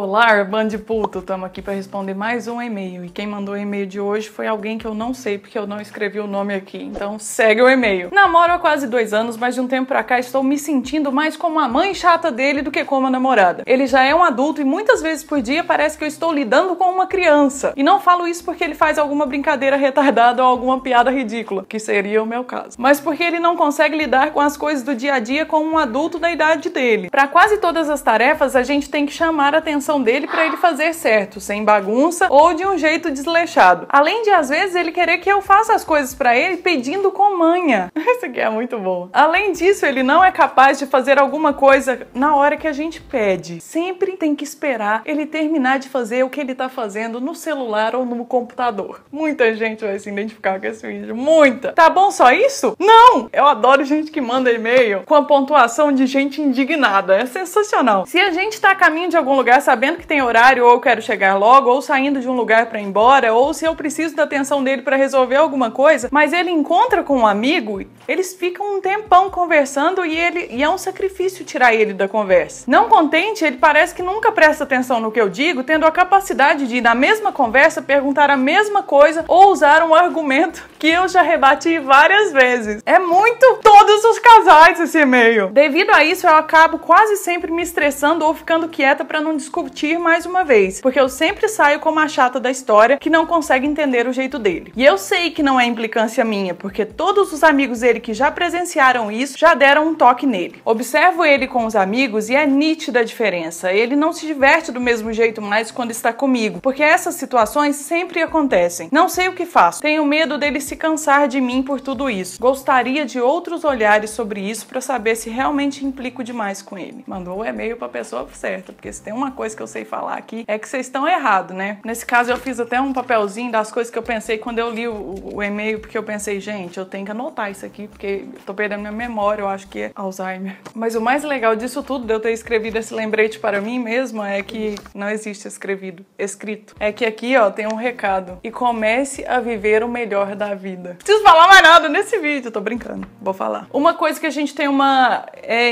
Olá, bando de puto, estamos aqui para responder mais um e-mail. E quem mandou o e-mail de hoje foi alguém que eu não sei, porque eu não escrevi o nome aqui. Então segue o e-mail. Namoro há quase 2 anos, mas de um tempo pra cá estou me sentindo mais como a mãe chata dele do que como a namorada. Ele já é um adulto e muitas vezes por dia parece que eu estou lidando com uma criança. E não falo isso porque ele faz alguma brincadeira retardada ou alguma piada ridícula, que seria o meu caso. Mas porque ele não consegue lidar com as coisas do dia a dia como um adulto da idade dele. Para quase todas as tarefas, a gente tem que chamar a atenção dele para ele fazer certo, sem bagunça ou de um jeito desleixado. Além de, às vezes, ele querer que eu faça as coisas para ele pedindo com manha. Isso aqui é muito bom. Além disso, ele não é capaz de fazer alguma coisa na hora que a gente pede. Sempre tem que esperar ele terminar de fazer o que ele tá fazendo no celular ou no computador. Muita gente vai se identificar com esse vídeo. Muita! Tá bom só isso? Não! Eu adoro gente que manda e-mail com a pontuação de gente indignada. É sensacional. Se a gente tá a caminho de algum lugar sabendo que tem horário, ou eu quero chegar logo, ou saindo de um lugar pra ir embora, ou se eu preciso da atenção dele pra resolver alguma coisa, mas ele encontra com um amigo, eles ficam um tempão conversando e é um sacrifício tirar ele da conversa. Não contente, ele parece que nunca presta atenção no que eu digo, tendo a capacidade de, na mesma conversa, perguntar a mesma coisa ou usar um argumento que eu já rebati várias vezes. É muito todos os casais esse e-mail. Devido a isso, eu acabo quase sempre me estressando ou ficando quieta pra não discutir mais uma vez, porque eu sempre saio como a chata da história que não consegue entender o jeito dele. E eu sei que não é implicância minha, porque todos os amigos dele que já presenciaram isso já deram um toque nele. Observo ele com os amigos e é nítida a diferença. Ele não se diverte do mesmo jeito mais quando está comigo, porque essas situações sempre acontecem. Não sei o que faço. Tenho medo dele se cansar de mim por tudo isso. Gostaria de outros olhares sobre isso para saber se realmente implico demais com ele. Mandou o e-mail para a pessoa certa, porque se tem uma coisa que eu sei falar aqui é que vocês estão errados, né? Nesse caso eu fiz até um papelzinho das coisas que eu pensei quando eu li o e-mail, porque eu pensei, gente, eu tenho que anotar isso aqui, porque eu tô perdendo minha memória, eu acho que é Alzheimer. Mas o mais legal disso tudo, de eu ter escrevido esse lembrete para mim mesma, é que não existe escrito. É que aqui, ó, tem um recado. E comece a viver o melhor da vida. Não preciso falar mais nada nesse vídeo, tô brincando, vou falar. Uma coisa que a gente tem uma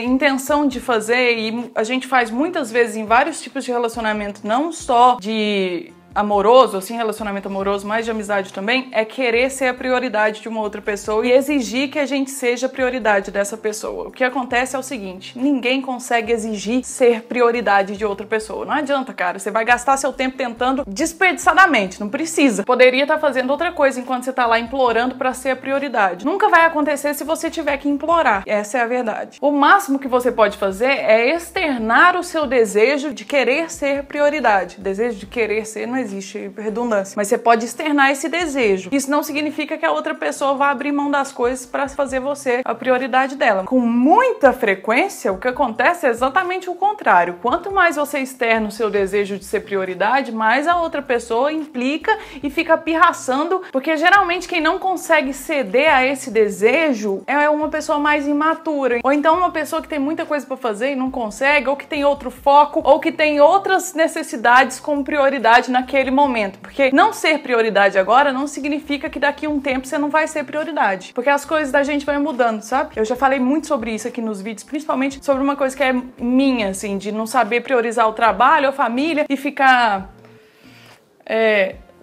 intenção de fazer, e a gente faz muitas vezes em vários tipos de relacionamento, não só de amoroso, assim, relacionamento amoroso, mas de amizade também, é querer ser a prioridade de uma outra pessoa e exigir que a gente seja a prioridade dessa pessoa. O que acontece é o seguinte, ninguém consegue exigir ser prioridade de outra pessoa. Não adianta, cara, você vai gastar seu tempo tentando desperdiçadamente, não precisa. Poderia estar fazendo outra coisa enquanto você tá lá implorando pra ser a prioridade. Nunca vai acontecer se você tiver que implorar. Essa é a verdade. O máximo que você pode fazer é externar o seu desejo de querer ser prioridade. Desejo de querer ser não existe redundância, mas você pode externar esse desejo. Isso não significa que a outra pessoa vá abrir mão das coisas para fazer você a prioridade dela. Com muita frequência, o que acontece é exatamente o contrário. Quanto mais você externa o seu desejo de ser prioridade, mais a outra pessoa implica e fica pirraçando, porque geralmente quem não consegue ceder a esse desejo é uma pessoa mais imatura, ou então uma pessoa que tem muita coisa para fazer e não consegue, ou que tem outro foco, ou que tem outras necessidades como prioridade naquele momento, porque não ser prioridade agora não significa que daqui a um tempo você não vai ser prioridade, porque as coisas da gente vão mudando, sabe? Eu já falei muito sobre isso aqui nos vídeos, principalmente sobre uma coisa que é minha, assim, de não saber priorizar o trabalho, a família e ficar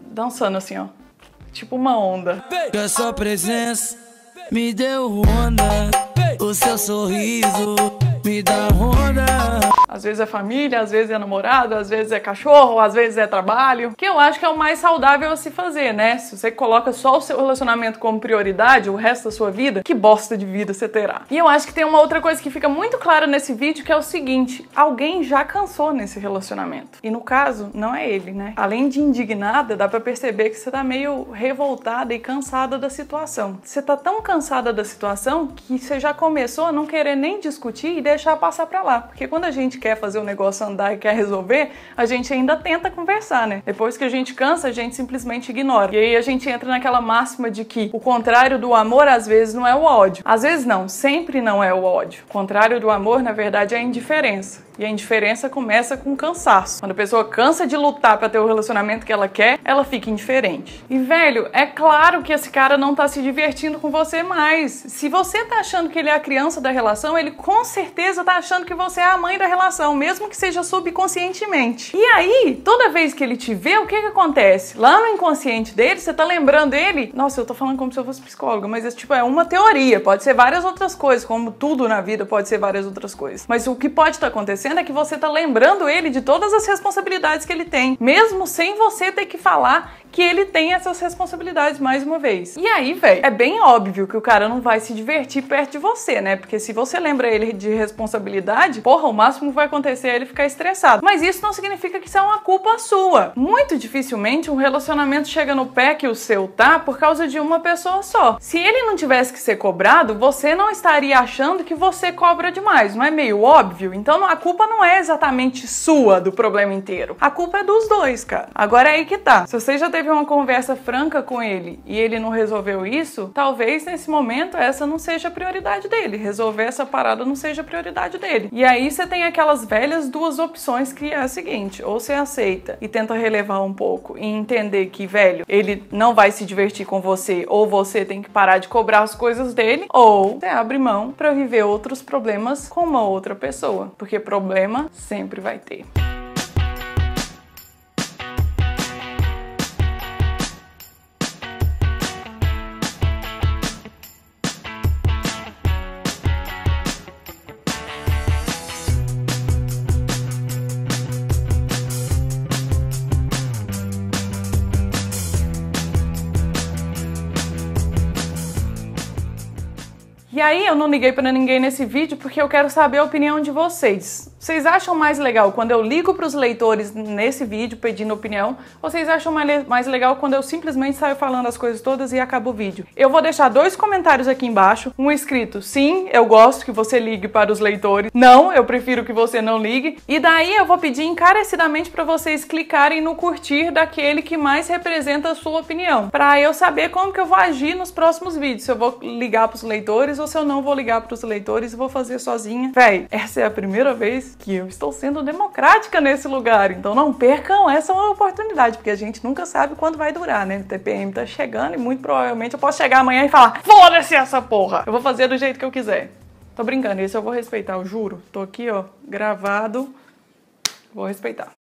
dançando assim, ó, tipo uma onda. Que a sua presença me deu onda, o seu sorriso me dá onda. Às vezes é família, às vezes é namorado, às vezes é cachorro, às vezes é trabalho. Que eu acho que é o mais saudável a se fazer, né? Se você coloca só o seu relacionamento como prioridade, o resto da sua vida, que bosta de vida você terá. E eu acho que tem uma outra coisa que fica muito clara nesse vídeo, que é o seguinte: alguém já cansou nesse relacionamento. E no caso, não é ele, né? Além de indignada, dá pra perceber que você tá meio revoltada e cansada da situação. Você tá tão cansada da situação que você já começou a não querer nem discutir e deixar passar pra lá. Porque quando a gente quer fazer o negócio andar e quer resolver, a gente ainda tenta conversar, né? Depois que a gente cansa, a gente simplesmente ignora. E aí a gente entra naquela máxima de que o contrário do amor, às vezes, não é o ódio. Às vezes não, sempre não é o ódio. O contrário do amor, na verdade, é a indiferença. E a indiferença começa com cansaço. Quando a pessoa cansa de lutar pra ter o relacionamento que ela quer, ela fica indiferente. E, velho, é claro que esse cara não tá se divertindo com você mais. Se você tá achando que ele é a criança da relação, ele com certeza tá achando que você é a mãe da relação, mesmo que seja subconscientemente. E aí, toda vez que ele te vê, o que acontece? Lá no inconsciente dele, você tá lembrando ele... Nossa, eu tô falando como se eu fosse psicóloga, mas tipo, é uma teoria. Pode ser várias outras coisas, como tudo na vida pode ser várias outras coisas. Mas o que pode estar acontecendo é que você tá lembrando ele de todas as responsabilidades que ele tem, mesmo sem você ter que falar que ele tem essas responsabilidades mais uma vez. E aí, velho, é bem óbvio que o cara não vai se divertir perto de você, né? Porque se você lembra ele de responsabilidade, porra, o máximo que vai acontecer é ele ficar estressado. Mas isso não significa que isso é uma culpa sua. Muito dificilmente um relacionamento chega no pé que o seu tá por causa de uma pessoa só. Se ele não tivesse que ser cobrado, você não estaria achando que você cobra demais, não é meio óbvio? Então a culpa não é exatamente sua do problema inteiro. A culpa é dos dois, cara. Agora é aí que tá. Se você já teve uma conversa franca com ele e ele não resolveu isso, talvez nesse momento essa não seja a prioridade dele. Resolver essa parada não seja a prioridade dele. E aí você tem aquelas velhas duas opções que é a seguinte: ou você aceita e tenta relevar um pouco e entender que, velho, ele não vai se divertir com você, ou você tem que parar de cobrar as coisas dele, ou você abre mão pra viver outros problemas com uma outra pessoa, porque problema sempre vai ter. E aí eu não liguei pra ninguém nesse vídeo porque eu quero saber a opinião de vocês. Vocês acham mais legal quando eu ligo pros leitores nesse vídeo pedindo opinião? Ou vocês acham mais legal quando eu simplesmente saio falando as coisas todas e acaba o vídeo? Eu vou deixar 2 comentários aqui embaixo. Um escrito: sim, eu gosto que você ligue para os leitores. Não, eu prefiro que você não ligue. E daí eu vou pedir encarecidamente pra vocês clicarem no curtir daquele que mais representa a sua opinião, pra eu saber como que eu vou agir nos próximos vídeos. Se eu vou ligar pros leitores ou se eu não vou ligar pros leitores e vou fazer sozinha. Véi, essa é a primeira vez que eu estou sendo democrática nesse lugar, então não percam essa oportunidade, porque a gente nunca sabe quando vai durar, né? O TPM tá chegando e muito provavelmente eu posso chegar amanhã e falar: foda-se essa porra! Eu vou fazer do jeito que eu quiser. Tô brincando, isso eu vou respeitar, eu juro. Tô aqui, ó, gravado. Vou respeitar.